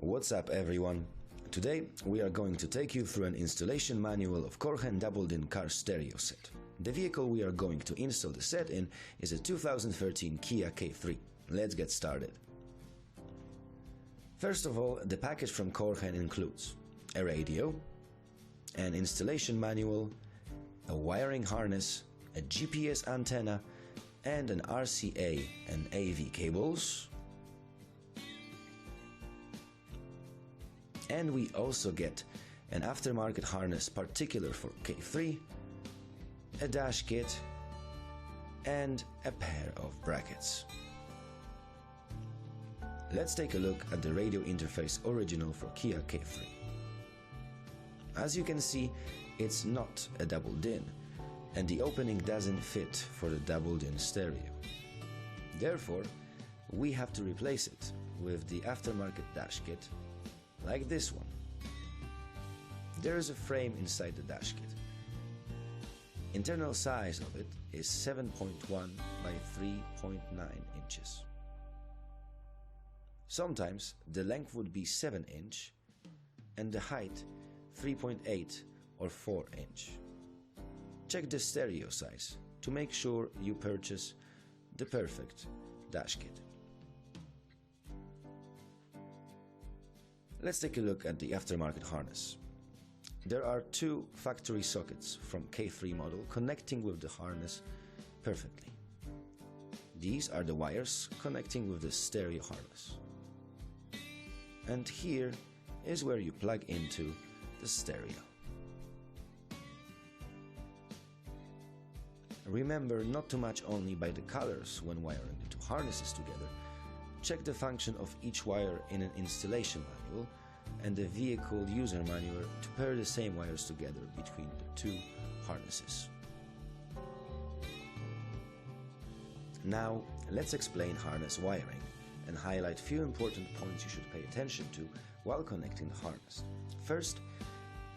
What's up everyone? Today we are going to take you through an installation manual of Corehan doubled-in car stereo set. The vehicle we are going to install the set in is a 2013 Kia K3. Let's get started. First of all, the package from Corehan includes a radio, an installation manual, a wiring harness, a GPS antenna, and an RCA and AV cables. And we also get an aftermarket harness particular for K3, a dash kit, and a pair of brackets. Let's take a look at the radio interface original for Kia K3. As you can see, it's not a double-din, and the opening doesn't fit for the double-din stereo. Therefore, we have to replace it with the aftermarket dash kit, like this one. There is a frame inside the dash kit. Internal size of it is 7.1 by 3.9 inches. Sometimes the length would be 7 inch and the height 3.8 or 4 inch. Check the stereo size to make sure you purchase the perfect dash kit. Let's take a look at the aftermarket harness. There are two factory sockets from K3 model connecting with the harness perfectly. These are the wires connecting with the stereo harness. And here is where you plug into the stereo. Remember not to match only by the colors when wiring the two harnesses together. Check the function of each wire in an installation manual and the vehicle user manual to pair the same wires together between the two harnesses. Now let's explain harness wiring and highlight few important points you should pay attention to while connecting the harness. First,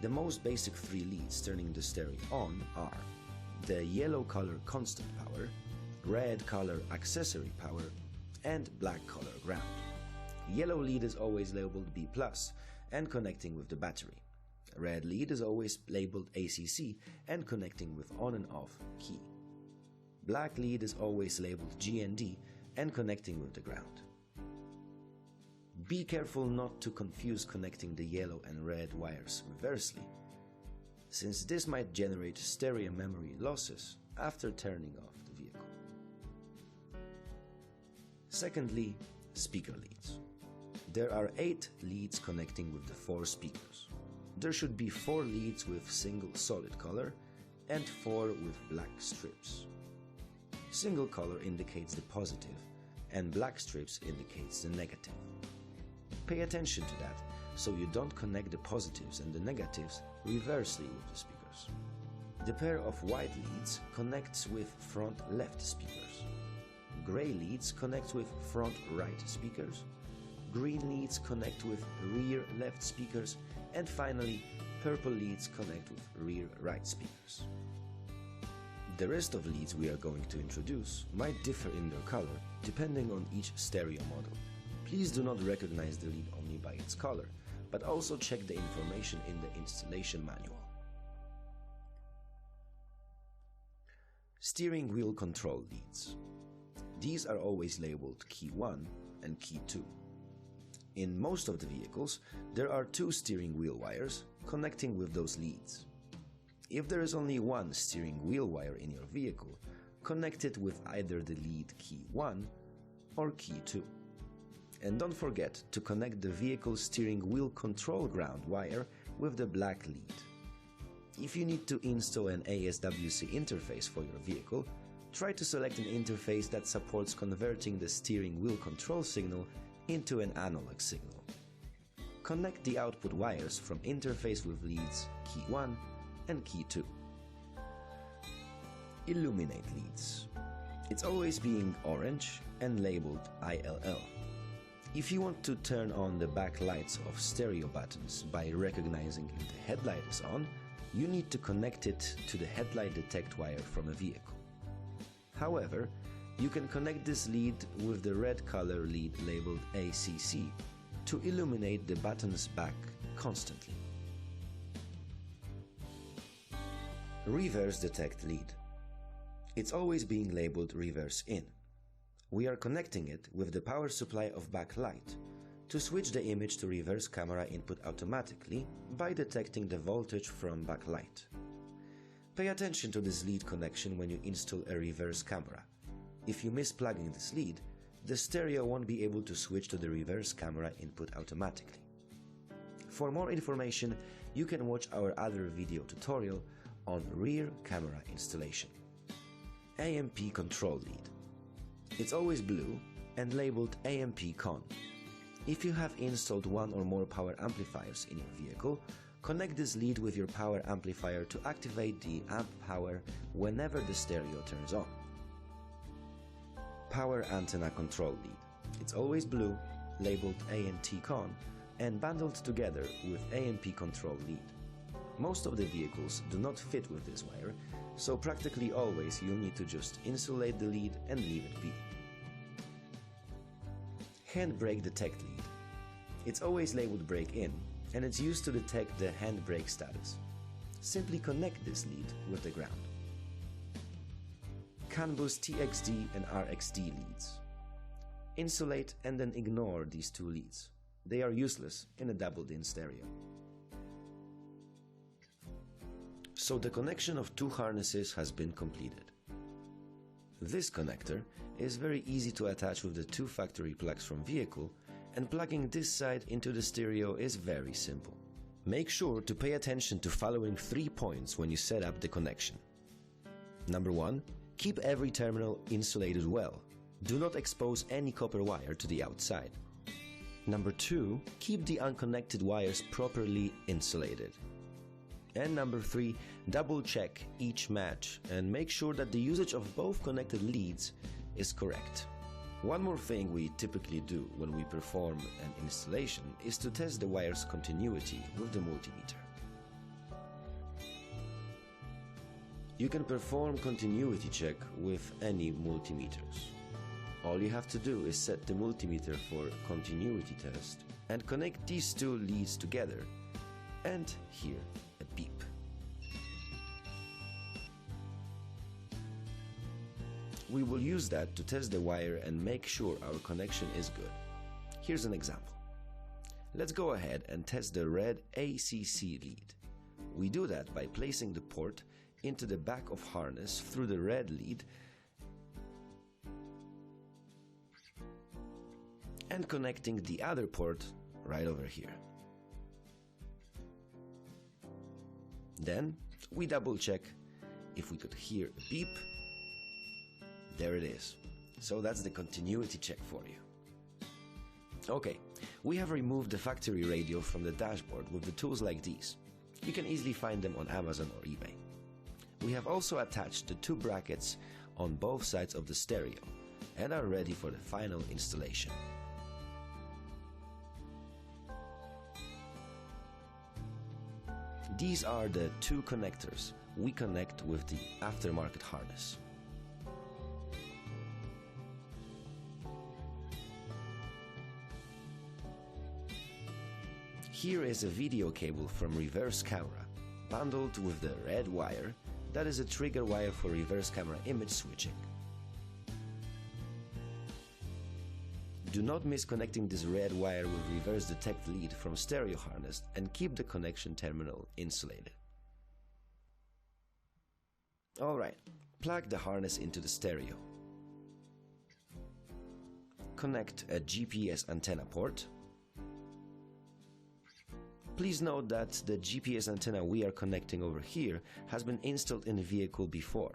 the most basic three leads turning the stereo on are the yellow color constant power, red color accessory power, and black color ground. Yellow lead is always labeled B+ and connecting with the battery. Red lead is always labeled ACC and connecting with on and off key. Black lead is always labeled GND and connecting with the ground. Be careful not to confuse connecting the yellow and red wires reversely, since this might generate stereo memory losses after turning off the vehicle. Secondly, speaker leads. There are 8 leads connecting with the 4 speakers. There should be 4 leads with single solid color and 4 with black strips. Single color indicates the positive and black strips indicates the negative. Pay attention to that so you don't connect the positives and the negatives reversely with the speakers. The pair of white leads connects with front left speakers. Gray leads connect with front right speakers, green leads connect with rear left speakers, and finally purple leads connect with rear right speakers. The rest of leads we are going to introduce might differ in their color depending on each stereo model. Please do not recognize the lead only by its color, but also check the information in the installation manual. Steering wheel control leads. These are always labeled Key 1 and Key 2. In most of the vehicles, there are 2 steering wheel wires connecting with those leads. If there is only one steering wheel wire in your vehicle, connect it with either the lead Key 1 or Key 2. And don't forget to connect the vehicle steering wheel control ground wire with the black lead. If you need to install an ASWC interface for your vehicle, try to select an interface that supports converting the steering wheel control signal into an analog signal. Connect the output wires from interface with leads Key 1 and Key 2. Illuminate leads. It's always being orange and labeled ILL. If you want to turn on the backlights of stereo buttons by recognizing if the headlight is on, you need to connect it to the headlight detect wire from a vehicle. However, you can connect this lead with the red color lead labeled ACC to illuminate the button's back constantly. Reverse detect lead. It's always being labeled reverse in. We are connecting it with the power supply of backlight to switch the image to reverse camera input automatically by detecting the voltage from backlight. Pay attention to this lead connection when you install a reverse camera. If you miss plugging this lead, the stereo won't be able to switch to the reverse camera input automatically. For more information, you can watch our other video tutorial on rear camera installation. AMP control lead. It's always blue and labeled AMP con. If you have installed one or more power amplifiers in your vehicle, connect this lead with your power amplifier to activate the amp power whenever the stereo turns on. Power antenna control lead. It's always blue, labeled ANT con, and bundled together with AMP control lead. Most of the vehicles do not fit with this wire, so practically always you'll need to just insulate the lead and leave it be. Handbrake detect lead. It's always labeled brake in, and it's used to detect the handbrake status. Simply connect this lead with the ground. CAN bus TXD and RXD leads. Insulate and then ignore these two leads. They are useless in a doubled-in stereo. So the connection of two harnesses has been completed. This connector is very easy to attach with the two factory plugs from vehicle, and plugging this side into the stereo is very simple. Make sure to pay attention to following 3 points when you set up the connection. Number 1. Keep every terminal insulated well. Do not expose any copper wire to the outside. Number 2. Keep the unconnected wires properly insulated. And number 3, double check each match and make sure that the usage of both connected leads is correct. One more thing we typically do when we perform an installation is to test the wire's continuity with the multimeter. You can perform continuity check with any multimeters. All you have to do is set the multimeter for continuity test and connect these two leads together and hear a beep. We will use that to test the wire and make sure our connection is good. Here's an example. Let's go ahead and test the red ACC lead. We do that by placing the port into the back of harness through the red lead and connecting the other port right over here. Then we double check if we could hear a beep. There it is. So that's the continuity check for you. Okay, we have removed the factory radio from the dashboard with the tools like these. You can easily find them on Amazon or eBay. We have also attached the two brackets on both sides of the stereo and are ready for the final installation. These are the two connectors we connect with the aftermarket harness. Here is a video cable from reverse camera, bundled with the red wire that is a trigger wire for reverse camera image switching. Do not miss connecting this red wire with reverse detect lead from stereo harness and keep the connection terminal insulated. Alright, plug the harness into the stereo. Connect a GPS antenna port. Please note that the GPS antenna we are connecting over here has been installed in the vehicle before.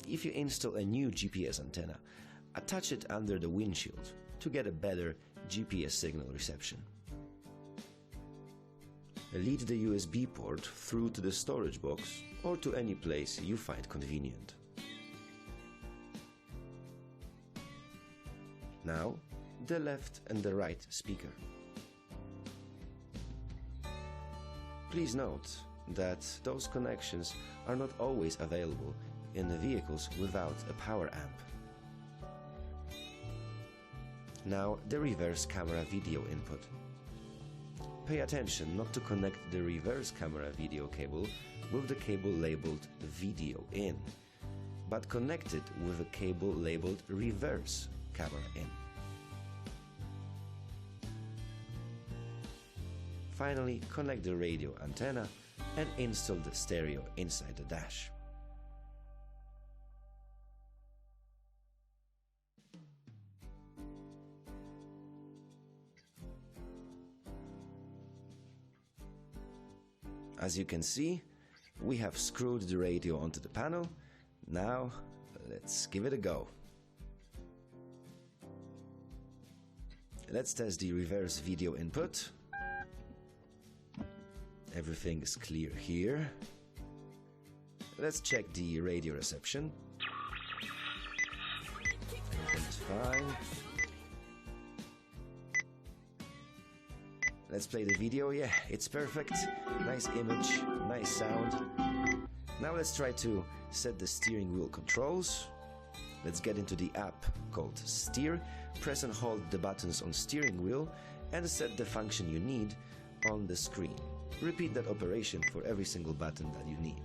If you install a new GPS antenna, attach it under the windshield to get a better GPS signal reception. Lead the USB port through to the storage box or to any place you find convenient. Now, the left and the right speaker. Please note that those connections are not always available in the vehicles without a power amp. now the reverse camera video input. Pay attention not to connect the reverse camera video cable with the cable labeled video in, but connect it with a cable labeled reverse camera in. Finally, connect the radio antenna and install the stereo inside the dash. As you can see, we have screwed the radio onto the panel. Now, let's give it a go. Let's test the reverse video input. Everything is clear here. Let's check the radio reception. Everything is fine. Let's play the video. Yeah, it's perfect. Nice image, nice sound. Now let's try to set the steering wheel controls. Let's get into the app called Steer. Press and hold the buttons on steering wheel and set the function you need on the screen. Repeat that operation for every single button that you need.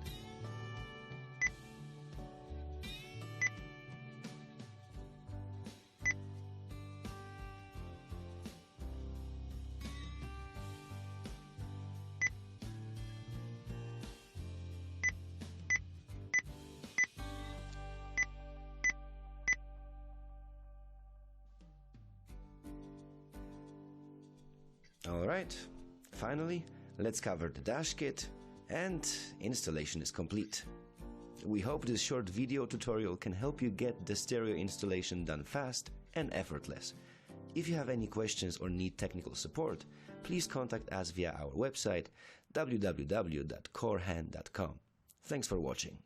Alright, finally, let's cover the dash kit and installation is complete. We hope this short video tutorial can help you get the stereo installation done fast and effortless. If you have any questions or need technical support, please contact us via our website www.corehan.com. Thanks for watching.